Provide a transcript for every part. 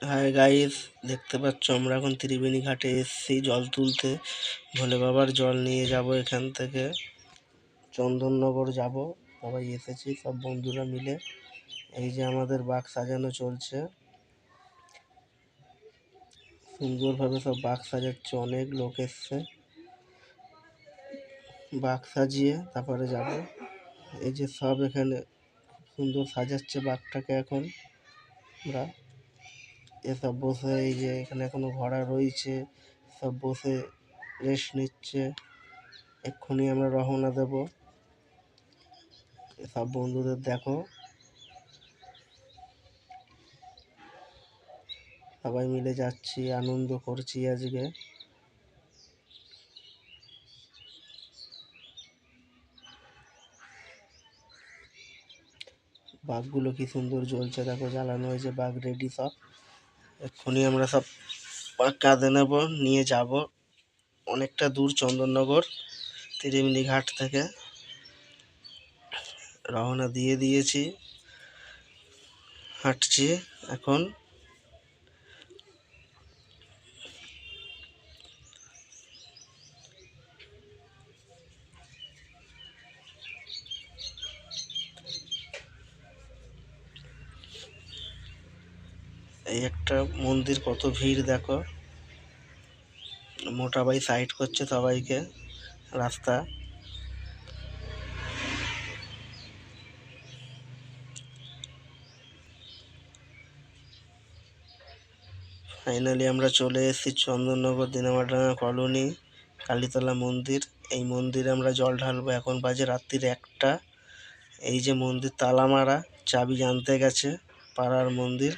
Hi guys, দেখতে পাচ্ছ আমরা এখন ত্রিবেণী ঘাটে এসেছি জল তুলতে। ভোলে বাবার জল নিয়ে যাব, এখান থেকে চন্দননগর যাব। সবাই এসেছি, সব বন্ধুরা মিলে। এই যে আমাদের বাঘ সাজানো চলছে, সুন্দরভাবে সব বাঘ সাজাচ্ছে, অনেক লোক এসছে। বাঘ সাজিয়ে তারপরে যাব। এই যে সব এখানে সুন্দর সাজাচ্ছে বাঘটাকে। এখন আমরা এসব বসে, এই যে এখানে এখনো ঘোড়া রয়েছে, সব বসে রেস্ট নিচ্ছে। এক্ষুনি আমরা রওনা দেব। সব বন্ধুদের দেখো, সবাই মিলে যাচ্ছি, আনন্দ করছি আজকে। বাঘগুলো কি সুন্দর জ্বলছে দেখো, জ্বালানো হয়েছে, বাঘ রেডি সব। এক্ষুনি আমরা সব বাঘ কাঁধে নেব, নিয়ে যাব অনেকটা দূর চন্দননগর। ত্রিবেণী ঘাট থেকে রওনা দিয়ে দিয়েছি, হাঁটছি এখন। এই একটা মন্দির, কত ভিড় দেখো। মোটা ভাই সাইড করছে সবাইকে রাস্তা। ফাইনালি আমরা চলে এসেছি চন্দননগর দিনামাডাঙ্গা কলোনি, কালীতলা মন্দির। এই মন্দিরে আমরা জল ঢালবো। এখন বাজে রাত্রির 1টা। এই যে মন্দির তালা মারা, চাবি জানতে গেছে পাড়ার মন্দির।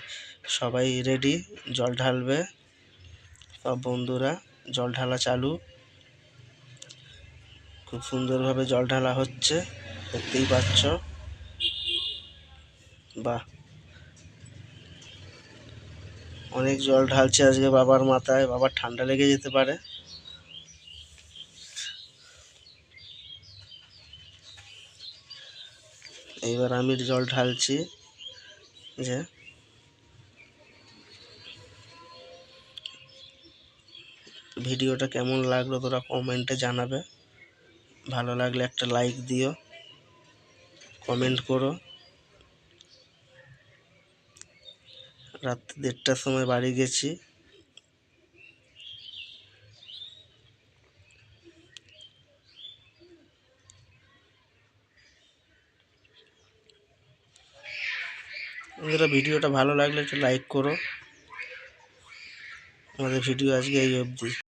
সবাই রেডি, জল ঢালবে। সব বন্ধুরা জল ঢালা চালু। খুব সুন্দরভাবে জল ঢালা হচ্ছে, দেখতেই পাচ্ছ। বাহ, অনেক জল ঢালছে আজকে বাবার মাথায়। বাবার ঠান্ডা লেগে যেতে পারে। এইবার আমি জল ঢালছি। যে ভিডিওটা কেমন লাগলো তোরা কমেন্টে জানাবে। ভালো লাগলে একটা লাইক দিও, কমেন্ট করো। রাত্রি 1:30টার সময় বাড়ি গেছি। ভিডিওটা ভালো লাগলে একটু লাইক করো। আমাদের ভিডিও আজকে এই অবধি।